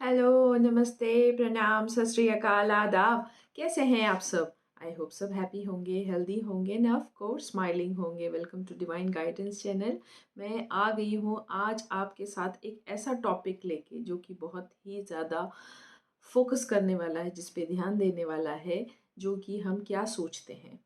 Hello, नमस्ते, प्रणाम, सत श्री अकाल, आदाब। कैसे हैं आप सब? आई होप सब हैप्पी होंगे, हेल्दी होंगे एंड ऑफ कोर्स स्माइलिंग होंगे। Welcome to divine guidance channel. मैं आ गई हूँ आज आपके साथ एक ऐसा टॉपिक लेके जो कि बहुत ही ज़्यादा फोकस करने वाला है, जिस पे ध्यान देने वाला है, जो कि हम क्या सोचते हैं।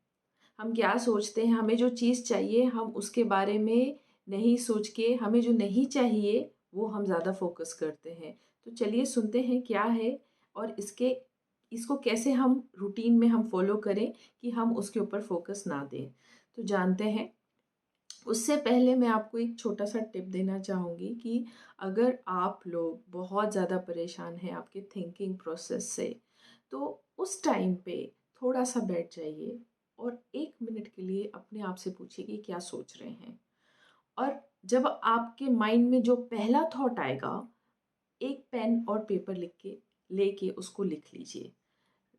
हम क्या सोचते हैं, हमें जो चीज़ चाहिए हम उसके बारे में नहीं सोच के हमें जो नहीं चाहिए वो हम ज़्यादा फोकस करते हैं। तो चलिए सुनते हैं क्या है और इसको कैसे हम रूटीन में हम फॉलो करें कि हम उसके ऊपर फोकस ना दें। तो जानते हैं, उससे पहले मैं आपको एक छोटा सा टिप देना चाहूँगी कि अगर आप लोग बहुत ज़्यादा परेशान हैं आपके थिंकिंग प्रोसेस से, तो उस टाइम पे थोड़ा सा बैठ जाइए और 1 मिनट के लिए अपने आप से पूछिए कि क्या सोच रहे हैं। और जब आपके माइंड में जो पहला थॉट आएगा, एक पेन और पेपर लिख के लेके उसको लिख लीजिए।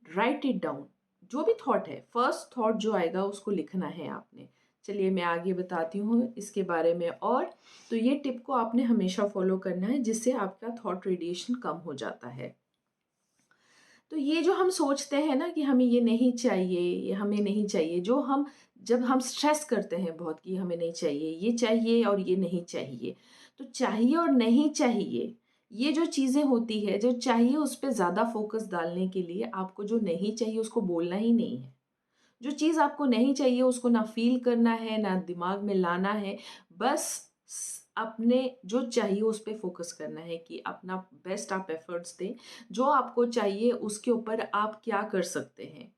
Right it down. जो भी थॉट है, फर्स्ट थॉट जो आएगा उसको लिखना है आपने। चलिए मैं आगे बताती हूँ इसके बारे में। और तो ये टिप को आपने हमेशा फॉलो करना है, जिससे आपका थॉट रेडिएशन कम हो जाता है। तो ये जो हम सोचते हैं ना कि हमें ये नहीं चाहिए, ये हमें नहीं चाहिए, जो हम जब हम स्ट्रेस करते हैं बहुत कि हमें नहीं चाहिए, ये चाहिए और ये नहीं चाहिए। तो चाहिए और नहीं चाहिए, ये जो चीज़ें होती है, जो चाहिए उस पे ज़्यादा फोकस डालने के लिए आपको जो नहीं चाहिए उसको बोलना ही नहीं है। जो चीज़ आपको नहीं चाहिए उसको ना फ़ील करना है, ना दिमाग में लाना है। बस अपने जो चाहिए उस पे फ़ोकस करना है कि अपना बेस्ट आप एफ़र्ट्स दें। जो आपको चाहिए उसके ऊपर आप क्या कर सकते हैं।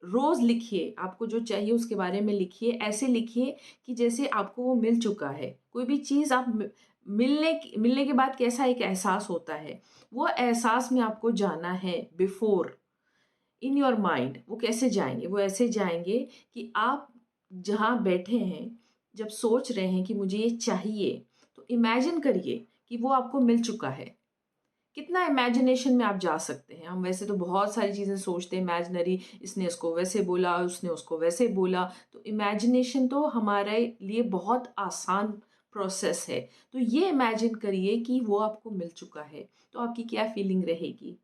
रोज़ लिखिए, आपको जो चाहिए उसके बारे में लिखिए। ऐसे लिखिए कि जैसे आपको वो मिल चुका है। कोई भी चीज़ आप मिलने के बाद कैसा एक एहसास होता है, वो एहसास में आपको जाना है बिफ़ोर इन योर माइंड। वो कैसे जाएँगे? वो ऐसे जाएँगे कि आप जहाँ बैठे हैं, जब सोच रहे हैं कि मुझे ये चाहिए, तो इमेजिन करिए कि वो आपको मिल चुका है। कितना इमेजिनेशन में आप जा सकते हैं। हम वैसे तो बहुत सारी चीज़ें सोचते हैं इमेजिनरी, इसने इसको वैसे बोला, उसने उसको वैसे बोला। तो इमेजिनेशन तो हमारे लिए बहुत आसान प्रोसेस है। तो ये इमेजिन करिए कि वो आपको मिल चुका है, तो आपकी क्या फीलिंग रहेगी?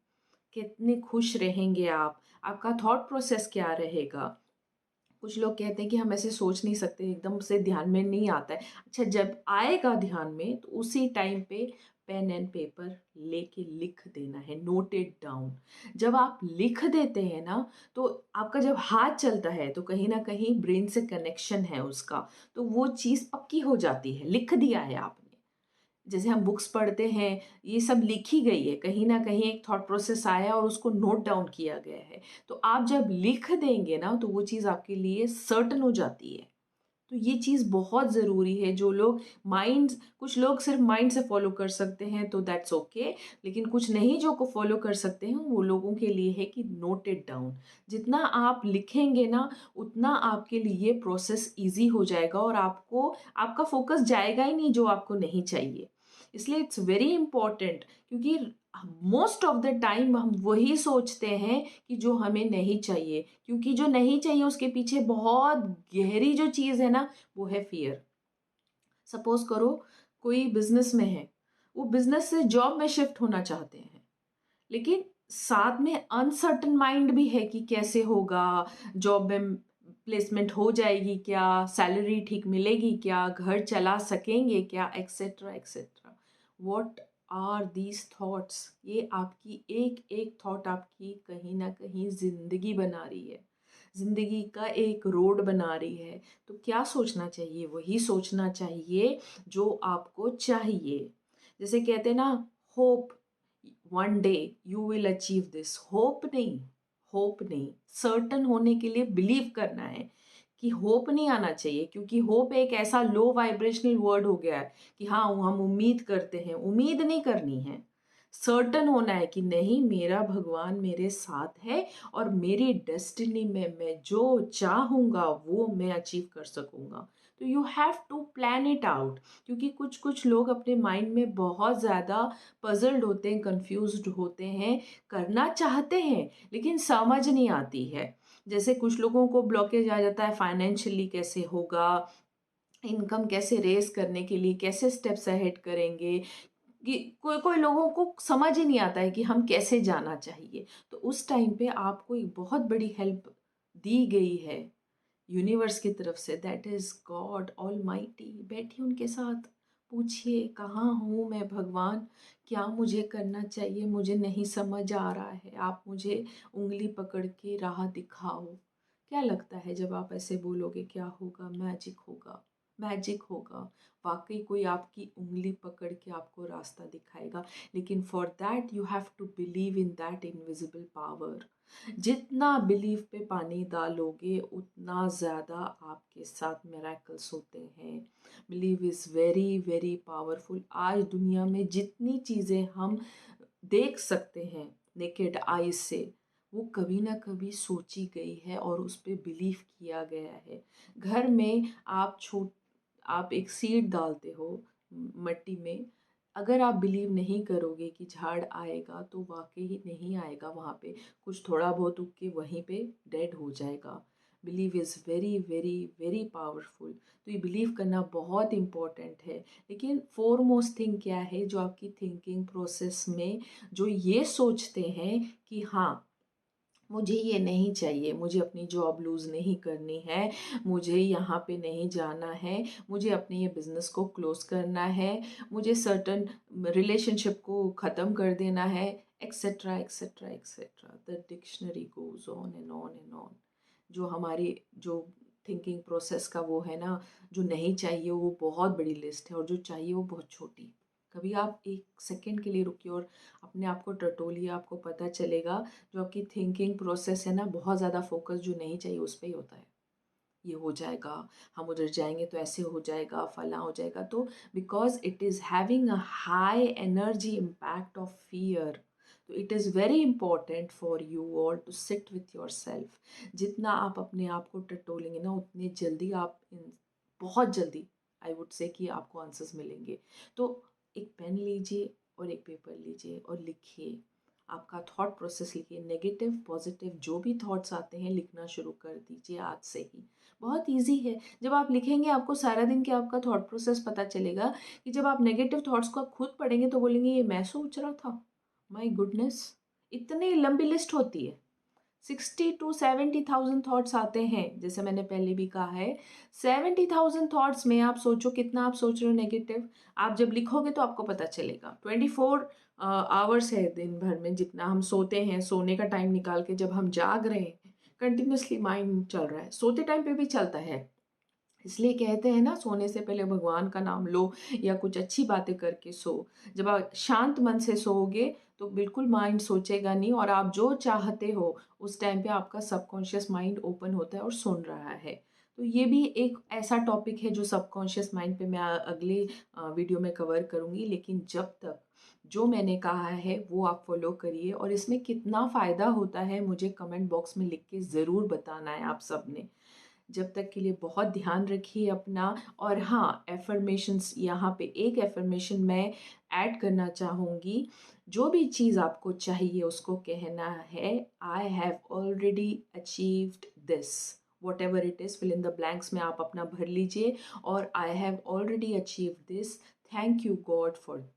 कितने खुश रहेंगे आप? आपका थॉट प्रोसेस क्या रहेगा? कुछ लोग कहते हैं कि हम ऐसे सोच नहीं सकते, एकदम से ध्यान में नहीं आता है। अच्छा, जब आएगा ध्यान में तो उसी टाइम पे पेन एंड पेपर लेके लिख देना है, नोट इट डाउन। जब आप लिख देते हैं ना, तो आपका जब हाथ चलता है तो कहीं न कहीं ब्रेन से कनेक्शन है उसका, तो वो चीज़ पक्की हो जाती है, लिख दिया है आपने। जैसे हम बुक्स पढ़ते हैं, ये सब लिखी गई है, कहीं न कहीं एक थॉट प्रोसेस आया और उसको नोट डाउन किया गया है। तो आप जब लिख देंगे ना, तो वो चीज़ आपके लिए सर्टेन हो जाती है। तो ये चीज़ बहुत ज़रूरी है। जो लोग माइंड कुछ लोग सिर्फ़ माइंड से फ़ॉलो कर सकते हैं तो दैट्स ओके, लेकिन कुछ नहीं जो को फ़ॉलो कर सकते हैं, वो लोगों के लिए है कि नोट इट डाउन। जितना आप लिखेंगे ना, उतना आपके लिए प्रोसेस ईज़ी हो जाएगा और आपका फ़ोकस जाएगा ही नहीं जो आपको नहीं चाहिए। इसलिए इट्स वेरी इम्पोर्टेंट, क्योंकि मोस्ट ऑफ द टाइम हम वही सोचते हैं कि जो हमें नहीं चाहिए, क्योंकि जो नहीं चाहिए उसके पीछे बहुत गहरी जो चीज़ है ना, वो है फ़ियर। सपोज़ करो कोई बिज़नेस में है, वो बिज़नेस से जॉब में शिफ्ट होना चाहते हैं, लेकिन साथ में अनसर्टेन माइंड भी है कि कैसे होगा, जॉब में प्लेसमेंट हो जाएगी क्या, सैलरी ठीक मिलेगी क्या, घर चला सकेंगे क्या, etcetera etcetera. What are these thoughts? ये आपकी एक एक थॉट आपकी कहीं ना कहीं ज़िंदगी बना रही है, ज़िंदगी का एक रोड बना रही है। तो क्या सोचना चाहिए? वही सोचना चाहिए जो आपको चाहिए। जैसे कहते हैं ना, hope one day you will achieve this. Hope नहीं, सर्टन होने के लिए बिलीव करना है कि होप नहीं आना चाहिए, क्योंकि होप एक ऐसा लो वाइब्रेशनल वर्ड हो गया है कि हाँ, हम उम्मीद करते हैं। उम्मीद नहीं करनी है, सर्टन होना है कि नहीं, मेरा भगवान मेरे साथ है और मेरी डेस्टिनी में मैं जो चाहूँगा वो मैं अचीव कर सकूँगा। तो you have to plan it out, क्योंकि कुछ कुछ लोग अपने माइंड में बहुत ज़्यादा पज़ल्ड होते हैं, कंफ्यूज्ड होते हैं, करना चाहते हैं लेकिन समझ नहीं आती है। जैसे कुछ लोगों को ब्लॉकेज आ जाता है, फाइनेंशियली कैसे होगा, इनकम कैसे रेज़ करने के लिए कैसे स्टेप्स अहेड करेंगे, कि कोई कोई लोगों को समझ ही नहीं आता है कि हम कैसे जाना चाहिए। तो उस टाइम पे आपको एक बहुत बड़ी हेल्प दी गई है यूनिवर्स की तरफ से, दैट इज़ गॉड ऑलमाइटी। बैठिए उनके साथ, पूछिए कहाँ हूँ मैं भगवान, क्या मुझे करना चाहिए, मुझे नहीं समझ आ रहा है, आप मुझे उंगली पकड़ के राह दिखाओ। क्या लगता है जब आप ऐसे बोलोगे क्या होगा? मैजिक होगा, मैजिक होगा। वाकई कोई आपकी उंगली पकड़ के आपको रास्ता दिखाएगा। लेकिन for that you have to believe in that invisible power. जितना बिलीफ पे पानी डालोगे उतना ज़्यादा आपके साथ मिरेकल्स होते हैं। Believe is very very powerful. आज दुनिया में जितनी चीज़ें हम देख सकते हैं नेकेड आई से, वो कभी ना कभी सोची गई है और उस पे बिलीव किया गया है। घर में आप एक सीड डालते हो मिट्टी में, अगर आप बिलीव नहीं करोगे कि झाड़ आएगा तो वाकई ही नहीं आएगा। वहाँ पे कुछ थोड़ा बहुत उग के वहीं पे डेड हो जाएगा। Believe is very very very powerful. तो ये बिलीव करना बहुत इम्पोर्टेंट है। लेकिन फोरमोस्ट थिंग क्या है जो आपकी थिंकिंग प्रोसेस में जो ये सोचते हैं कि हाँ मुझे ये नहीं चाहिए, मुझे अपनी जॉब लूज़ नहीं करनी है, मुझे यहाँ पे नहीं जाना है, मुझे अपने ये बिज़नेस को क्लोज़ करना है, मुझे सर्टन रिलेशनशिप को ख़त्म कर देना है, etcetera etcetera etcetera. The dictionary goes on and on and on. जो हमारी जो थिंकिंग प्रोसेस का वो है ना, जो नहीं चाहिए वो बहुत बड़ी लिस्ट है और जो चाहिए वो बहुत छोटी। कभी आप एक सेकंड के लिए रुकिए और अपने आप को टटोलिए, आपको पता चलेगा जो आपकी थिंकिंग प्रोसेस है ना, बहुत ज़्यादा फोकस जो नहीं चाहिए उस पे ही होता है। ये हो जाएगा, हम उधर जाएंगे तो ऐसे हो जाएगा, फला हो जाएगा। तो because it is having a high energy impact of fear, तो it is very important for you all to sit with yourself. जितना आप अपने आप को टटोलेंगे ना उतनी जल्दी बहुत जल्दी आई वुड से कि आपको आंसर्स मिलेंगे। तो एक पेन लीजिए और एक पेपर लीजिए और लिखिए, आपका थॉट प्रोसेस लिखिए। नेगेटिव पॉजिटिव जो भी थॉट्स आते हैं लिखना शुरू कर दीजिए आज से ही। बहुत इजी है। जब आप लिखेंगे आपको सारा दिन के आपका थॉट प्रोसेस पता चलेगा कि जब आप नेगेटिव थॉट्स को आप खुद पढ़ेंगे तो बोलेंगे ये मैं सोच रहा था, माय गुडनेस। इतनी लंबी लिस्ट होती है, 60 to 70,000 थॉट्स आते हैं। जैसे मैंने पहले भी कहा है, 70,000 थॉट्स में आप सोचो कितना आप सोच रहे हो नेगेटिव। आप जब लिखोगे तो आपको पता चलेगा। 24 आवर्स है दिन भर में, जितना हम सोते हैं, सोने का टाइम निकाल के जब हम जाग रहे हैं, कंटिन्यूसली माइंड चल रहा है। सोते टाइम पे भी चलता है। इसलिए कहते हैं ना, सोने से पहले भगवान का नाम लो या कुछ अच्छी बातें करके सो। जब आप शांत मन से सोओगे तो बिल्कुल माइंड सोचेगा नहीं, और आप जो चाहते हो उस टाइम पे आपका सबकॉन्शियस माइंड ओपन होता है और सुन रहा है। तो ये भी एक ऐसा टॉपिक है जो सबकॉन्शियस माइंड पे मैं अगले वीडियो में कवर करूँगी। लेकिन जब तक जो मैंने कहा है वो आप फॉलो करिए, और इसमें कितना फ़ायदा होता है मुझे कमेंट बॉक्स में लिख के ज़रूर बताना है आप सब ने। जब तक के लिए बहुत ध्यान रखिए अपना। और हाँ, एफर्मेशंस, यहाँ पे एक एफर्मेशन मैं ऐड करना चाहूँगी। जो भी चीज़ आपको चाहिए उसको कहना है, I have already achieved this, whatever it is, fill in the blanks में आप अपना भर लीजिए। और I have already achieve this, thank you God for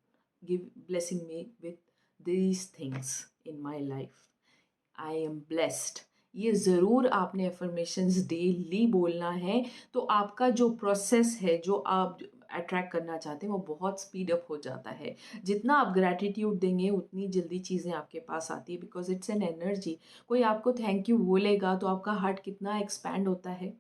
give blessing me with these things in my life, आई एम ब्लेस्ड। ये ज़रूर आपने एफर्मेशंस डेली बोलना है। तो आपका जो प्रोसेस है, जो आप अट्रैक्ट करना चाहते हैं, वो बहुत स्पीड अप हो जाता है। जितना आप ग्रैटिट्यूड देंगे उतनी जल्दी चीज़ें आपके पास आती है, बिकॉज इट्स एन एनर्जी। कोई आपको थैंक यू बोलेगा तो आपका हार्ट कितना एक्सपैंड होता है,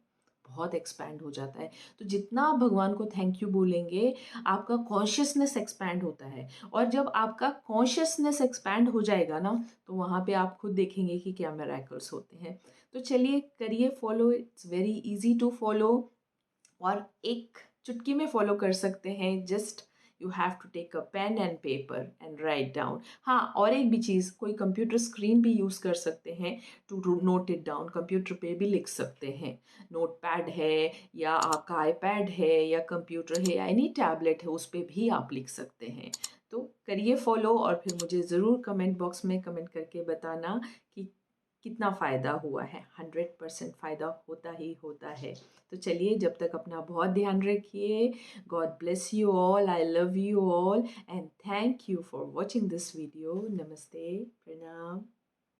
बहुत एक्सपैंड हो जाता है। तो जितना आप भगवान को थैंक यू बोलेंगे, आपका कॉन्शियसनेस एक्सपैंड होता है। और जब आपका कॉन्शियसनेस एक्सपैंड हो जाएगा ना, तो वहाँ पे आप खुद देखेंगे कि क्या मिरेकल्स होते हैं। तो चलिए करिए follow, it's very easy to follow, और एक चुटकी में फॉलो कर सकते हैं। Just you have to take a pen and paper and write down. हाँ, और एक भी चीज़, कोई कंप्यूटर स्क्रीन भी यूज़ कर सकते हैं to note it down. Computer पे भी लिख सकते हैं, नोट पैड है या आपका आईपैड है या कंप्यूटर है या एनी टैबलेट है, उस पर भी आप लिख सकते हैं। तो करिए फॉलो, और फिर मुझे ज़रूर कमेंट बॉक्स में कमेंट करके बताना कि कितना फ़ायदा हुआ है। 100% फ़ायदा होता ही होता है। तो चलिए, जब तक अपना बहुत ध्यान रखिए। God bless you all, I love you all and thank you for watching this video. नमस्ते, प्रणाम।